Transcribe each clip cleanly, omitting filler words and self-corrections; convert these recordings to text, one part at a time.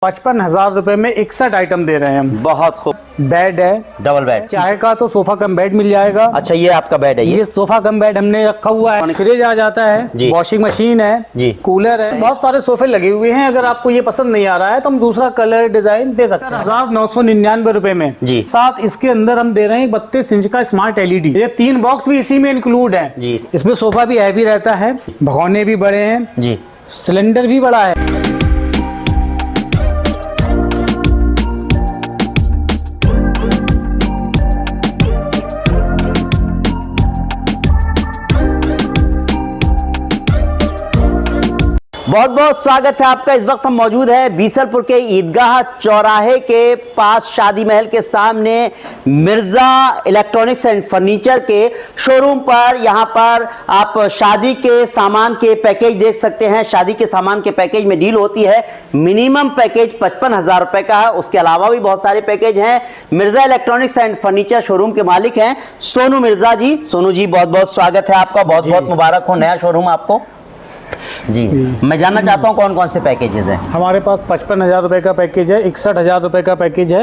55,000 रुपए में 61 आइटम दे रहे हैं हम। बहुत खूब। बेड है, डबल बेड, चाहे का तो सोफा कम बेड मिल जाएगा। अच्छा ये आपका बेड है? ये सोफा कम बेड हमने रखा हुआ है। फ्रिज आ जाता है, वॉशिंग मशीन है जी, कूलर है, बहुत सारे सोफे लगे हुए हैं। अगर आपको ये पसंद नहीं आ रहा है तो हम दूसरा कलर डिजाइन दे सकते हैं। 1999 रुपए में जी। साथ इसके अंदर हम दे रहे हैं 32 इंच का स्मार्ट LED। ये 3 बॉक्स भी इसी में इंक्लूड है जी। इसमें सोफा भी हैवी रहता है, भगोने भी बड़े हैं जी, सिलेंडर भी बड़ा है। बहुत बहुत स्वागत है आपका। इस वक्त हम मौजूद है बीसलपुर के ईदगाह चौराहे के पास शादी महल के सामने मिर्जा इलेक्ट्रॉनिक्स एंड फर्नीचर के शोरूम पर। यहां पर आप शादी के सामान के पैकेज देख सकते हैं। शादी के सामान के पैकेज में डील होती है। मिनिमम पैकेज 55,000 रुपए का है, उसके अलावा भी बहुत सारे पैकेज हैं। Mirza electronics and furniture showroom के मालिक हैं सोनू मिर्जा जी। सोनू जी बहुत बहुत स्वागत है आपका, बहुत बहुत मुबारक हो नया शोरूम आपको जी। मैं जानना चाहता हूँ कौन कौन से पैकेजेस हैं हमारे पास? 55,000 रुपए का पैकेज है, 61,000 रुपए का पैकेज है,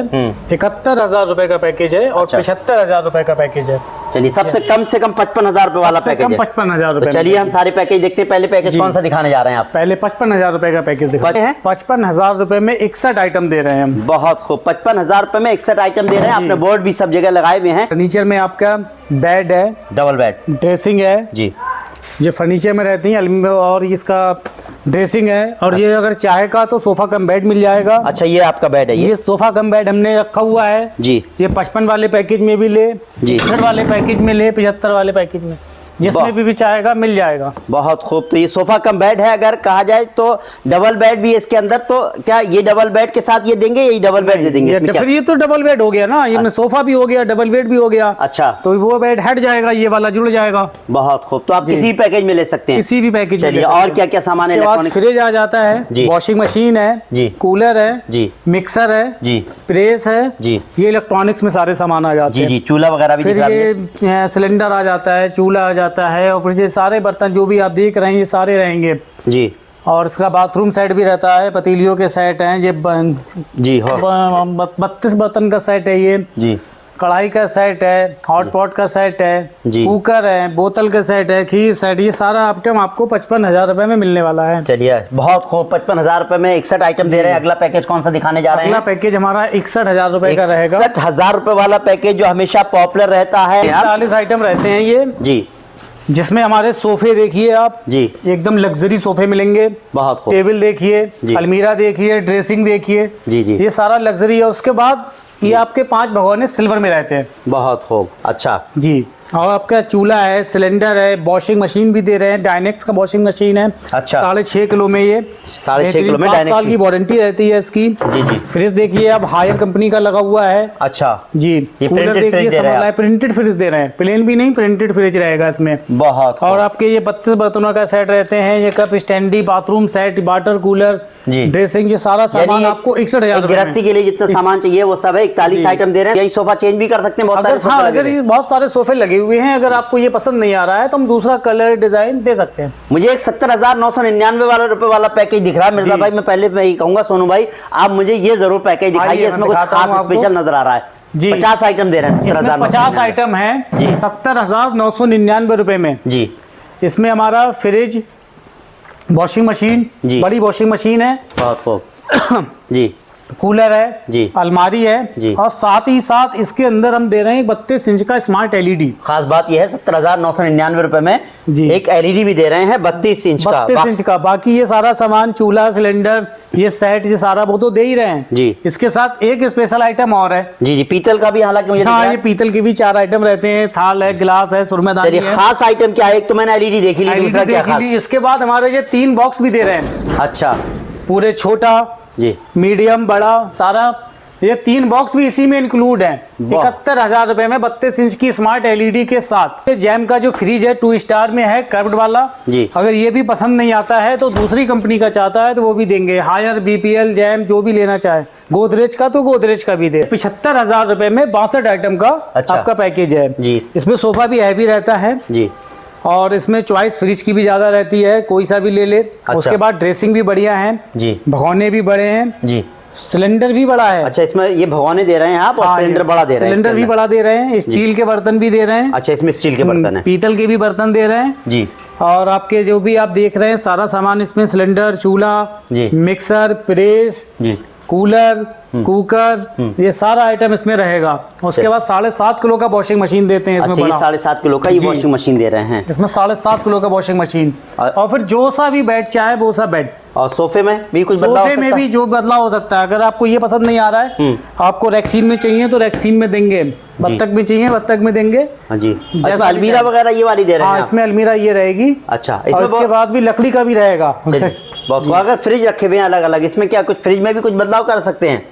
71,000 रुपए का पैकेज है और 75,000 रुपए का पैकेज है। चलिए सबसे कम से कम 55,000 रुपए वाला पैकेज है। 55,000 रुपए। तो चलिए हम सारे पैकेज देखते हैं। पहले पैकेज कौन सा दिखाने जा रहे हैं आप? पहले 55,000 रुपए का पैकेज दिखाते हैं। 55,000 रुपए में 61 आइटम दे रहे हैं हम। बहुत खूब। 55,000 रुपए में 61 आइटम दे रहे हैं। आपने बोर्ड भी सब जगह लगाए हुए हैं। फर्नीचर में आपका बेड है, डबल बेड, ड्रेसिंग है जी, ये फर्नीचर में रहती है, और इसका ड्रेसिंग है। और ये अगर चाहे का तो सोफा कम बेड मिल जाएगा। अच्छा ये आपका बेड है? ये सोफा कम बेड हमने रखा हुआ है जी। ये 55 वाले पैकेज में भी ले, 61 वाले पैकेज में ले, 75 वाले पैकेज में, जिसमें भी चाहेगा मिल जाएगा। बहुत खूब। तो ये सोफा कम बेड है। अगर कहा जाए तो डबल बेड भी है इसके अंदर। तो क्या ये डबल बेड के साथ ये देंगे, यही डबल बेड दे देंगे? फिर ये तो डबल बेड हो गया ना, ये में सोफा भी हो गया, डबल बेड भी हो गया। अच्छा, तो वो बेड हट जाएगा, ये वाला जुड़ जाएगा। बहुत खूब। तो आप किसी भी पैकेज में ले सकते हैं, किसी भी पैकेज। चलिए और क्या क्या सामान है? इलेक्ट्रॉनिक फ्रिज आ जाता है, वॉशिंग मशीन है जी, कूलर है जी, मिक्सर है जी, प्रेस है जी, ये इलेक्ट्रॉनिक्स में सारे सामान आ जाते हैं जी। चूल्हा वगैरह भी। फिर ये सिलेंडर आ जाता है, चूल्हा आ जाता है, और फिर ये सारे बर्तन जो भी आप देख रहे हैं ये सारे रहेंगे जी। और इसका बाथरूम सेट भी रहता है, पतीलियों के सेट हैं ये जी, हो 32 बर्तन का सेट है ये जी। कढ़ाई का सेट है, हॉट पॉट का सेट है जी, कुकर है, बोतल का सेट है, खीर सेट, ये सारा आइटम आपको 55,000 रुपए में मिलने वाला है। चलिए बहुत खूब। 55,000 रुपए में 61 आइटम दे रहे हैं। अगला पैकेज कौन सा दिखाने जा रहे हैं? अगला पैकेज हमारा 61,000 रुपए का रहेगा। 61,000 रुपए वाला पैकेज जो हमेशा पॉपुलर रहता है। 40 आइटम रहते हैं ये जी, जिसमें हमारे सोफे देखिए आप जी, एकदम लग्जरी सोफे मिलेंगे। बहुत खूब। टेबल देखिए, अलमीरा देखिए, ड्रेसिंग देखिए जी जी, ये सारा लग्जरी है। उसके बाद ये आपके 5 भगोने सिल्वर में रहते हैं। बहुत खूब। अच्छा जी। और आपका चूल्हा है, सिलेंडर है, वॉशिंग मशीन भी दे रहे हैं, डायनेक्स का वॉशिंग मशीन है। अच्छा। 6.5 किलो में ये 6.5 किलो में 5 साल की वारंटी रहती है इसकी जी जी। फ्रिज देखिए अब हायर कंपनी का लगा हुआ है। अच्छा जी। ये कूलर देखिए संभाला है, प्रिंटेड फ्रिज दे रहे हैं, प्लेन भी नहीं प्रिंटेड फ्रिज रहेगा इसमें। बहुत। और आपके ये 32 बर्तनों का सेट रहते हैं, ये cup standee, bathroom set, water cooler, dressing, ये सारा सामान आपको 61,000 गृहस्थी के लिए जितना सामान चाहिए वो सब है। 41 आइटम दे रहे हैं। यही सोफा चेंज भी कर सकते हैं, बहुत सारे। अगर बहुत सारे सोफे लगे हुए हैं, अगर आपको ये पसंद नहीं आ रहा है तो हम दूसरा कलर डिजाइन दे सकते हैं। मुझे एक 70,999 रुपए वाला पैकेज दिख रहा है मिर्जा भाई। मैं पहले मैं ही कहूंगा सोनू भाई आप मुझे ये जरूर पैकेज दिखाइए, इसमें कुछ खास स्पेशल नजर आ रहा है जी। 50 आइटम दे रहे हैं। 50 आइटम है जी, 70,999 रुपए में जी। इसमें हमारा फ्रिज, वॉशिंग मशीन, बड़ी वॉशिंग मशीन है, बहुत खूब जी, कूलर है जी, अलमारी है जी, और साथ ही साथ इसके अंदर हम दे रहे हैं 32 इंच का स्मार्ट LED। खास बात यह है 70,999 रुपए में जी एक LED भी दे रहे हैं 32 इंच का। 32 इंच का। बाकी ये सारा सामान चूल्हा, सिलेंडर, ये सेट, ये सारा वो तो दे ही रहे हैं जी। इसके साथ एक स्पेशल आइटम और है जी जी, पीतल का भी। हालांकि मुझे हाँ, ये पीतल के भी 4 आइटम रहते हैं, थाल है, गिलास है, सुरमेदानी है। खास आइटम क्या है? एक तो मैंने LED देखी ली, दूसरा क्या खास? इसके बाद हमारे ये 3 बॉक्स भी दे रहे हैं। अच्छा। पूरे छोटा जी, मीडियम, बड़ा, सारा ये 3 बॉक्स भी इसी में इंक्लूड है। 71,000 रुपए में 32 इंच की स्मार्ट LED के साथ। जैम का जो फ्रिज है 2 स्टार में है, कर्व्ड वाला जी। अगर ये भी पसंद नहीं आता है तो दूसरी कंपनी का चाहता है तो वो भी देंगे। हायर, BPL, जैम जो भी लेना चाहे, गोदरेज का तो गोदरेज का भी दे। 75,000 रुपए में 62 आइटम का आपका पैकेज है जी। इसमें सोफा भी हैवी रहता है जी, और इसमें चॉइस फ्रिज की भी ज्यादा रहती है, कोई सा भी ले ले। अच्छा। उसके बाद ड्रेसिंग भी बढ़िया है जी, भगोने भी बड़े हैं जी, सिलेंडर भी बड़ा है। अच्छा, इसमें ये भगवाने दे रहे हैं आप, और हाँ, सिलेंडर बड़ा दे रहे हैं। सिलेंडर भी बड़ा दे रहे हैं, स्टील के बर्तन भी दे रहे हैं। अच्छा, इसमें स्टील के बर्तन है, पीतल के भी बर्तन दे रहे हैं जी। और आपके जो भी आप देख रहे हैं सारा सामान इसमें, सिलेंडर, चूल्हा, जी, मिक्सर, प्रेस, जी, कूलर, कुकर, ये सारा आइटम इसमें रहेगा। उसके बाद 7.5 किलो का वॉशिंग मशीन देते हैं इसमें। अच्छा, ये बड़ा 7.5 किलो का ये वॉशिंग मशीन दे रहे हैं इसमें, 7.5 किलो का वॉशिंग मशीन। और फिर जो सा भी बेड चाहे वो सा बेड। और सोफे में भी कुछ बदलाव हो सोफे में सकता भी है? जो बदलाव हो सकता है। अगर आपको ये पसंद नहीं आ रहा है, आपको रैक्सीन में चाहिए तो रैक्सीन में देंगे, बत्तख में चाहिए बत्तख में देंगे। हाँ जी। जैसा इसमें अलमीरा वगैरह ये वाली दे रहे हैं हाँ, आप? इसमें अलमीरा ये रहेगी। अच्छा, और इसके बाद भी लकड़ी का भी रहेगा। बहुत। अगर फ्रिज रखे हुए हैं अलग अलग, इसमें क्या कुछ फ्रिज में भी कुछ बदलाव कर सकते हैं?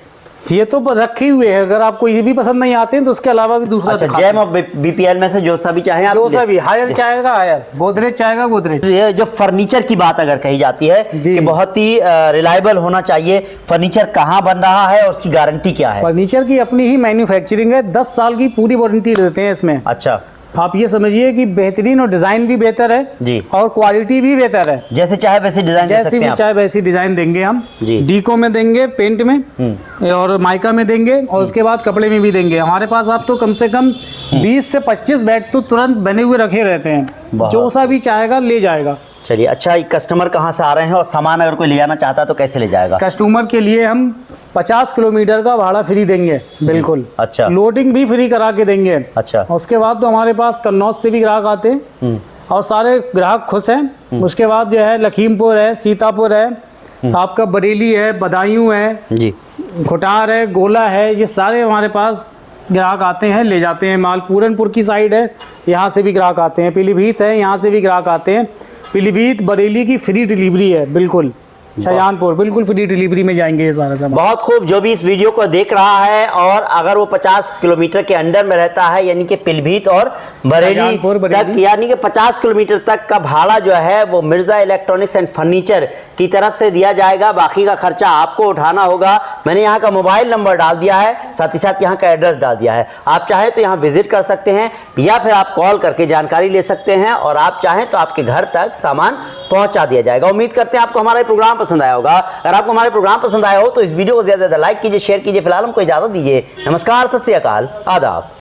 ये तो रखे हुए हैं, अगर आपको ये भी पसंद नहीं आते हैं तो उसके अलावा भी दूसरा। अच्छा, जैम और बीपीएल में से जो सा भी चाहे आप, जो सा भी, हायर चाहेगा हायर, गोदरेज चाहेगा गोदरेज। ये जो फर्नीचर की बात अगर कही जाती है कि बहुत ही रिलायबल होना चाहिए, फर्नीचर कहाँ बन रहा है और उसकी गारंटी क्या है? फर्नीचर की अपनी ही मैन्युफैक्चरिंग है, 10 साल की पूरी वारंटी देते हैं इसमें। अच्छा, आप ये समझिए कि बेहतरीन, और डिजाइन भी बेहतर है जी, और क्वालिटी भी बेहतर है। जैसे चाहे वैसे डिजाइन दे जैसी सकते भी हैं आप। चाहे वैसी डिजाइन देंगे हम जी। डीको में देंगे, पेंट में और माइका में देंगे, और उसके बाद कपड़े में भी देंगे। हमारे पास आप तो कम से कम 20 से 25 बेड तो तुरंत बने हुए रखे रहते हैं, जो सा भी चाहेगा ले जाएगा। चलिए, अच्छा, कस्टमर कहाँ से आ रहे हैं और सामान अगर कोई ले जाना चाहता है तो कैसे ले जाएगा? कस्टमर के लिए हम 50 किलोमीटर का भाड़ा फ्री देंगे, बिल्कुल। अच्छा, लोडिंग भी फ्री करा के देंगे। अच्छा, उसके बाद तो हमारे पास कन्नौज से भी ग्राहक आते हैं और सारे ग्राहक खुश हैं। उसके बाद जो है लखीमपुर है, सीतापुर है, आपका बरेली है, बदायूं है जी, खुटार है, गोला है, ये सारे हमारे पास ग्राहक आते हैं, ले जाते हैं माल। पूरनपुर की साइड है, यहाँ से भी ग्राहक आते हैं। पीलीभीत है, यहाँ से भी ग्राहक आते हैं। पीलीभीत बरेली की फ्री डिलीवरी है, बिल्कुल। शाहजहानपुर बिल्कुल फ्री डिलीवरी में जाएंगे ये सारा सामान। बहुत खूब। जो भी इस वीडियो को देख रहा है और अगर वो 50 किलोमीटर के अंडर में रहता है, यानी कि पीलीभीत और बरेली तक, यानी कि 50 किलोमीटर तक का भाड़ा जो है वो मिर्जा इलेक्ट्रॉनिक्स एंड फर्नीचर की तरफ से दिया जाएगा। बाकी का खर्चा आपको उठाना होगा। मैंने यहाँ का मोबाइल नंबर डाल दिया है, साथ ही साथ यहाँ का एड्रेस डाल दिया है। आप चाहें तो यहाँ विजिट कर सकते हैं या फिर आप कॉल करके जानकारी ले सकते हैं, और आप चाहें तो आपके घर तक सामान पहुंचा दिया जाएगा। उम्मीद करते हैं आपको हमारा ये प्रोग्राम पसंद आया होगा। अगर आपको हमारे प्रोग्राम पसंद आया हो तो इस वीडियो को ज्यादा से ज्यादा लाइक कीजिए, शेयर कीजिए। फिलहाल हमको इजाजत दीजिए। नमस्कार, सत श्री अकाल, आदाब।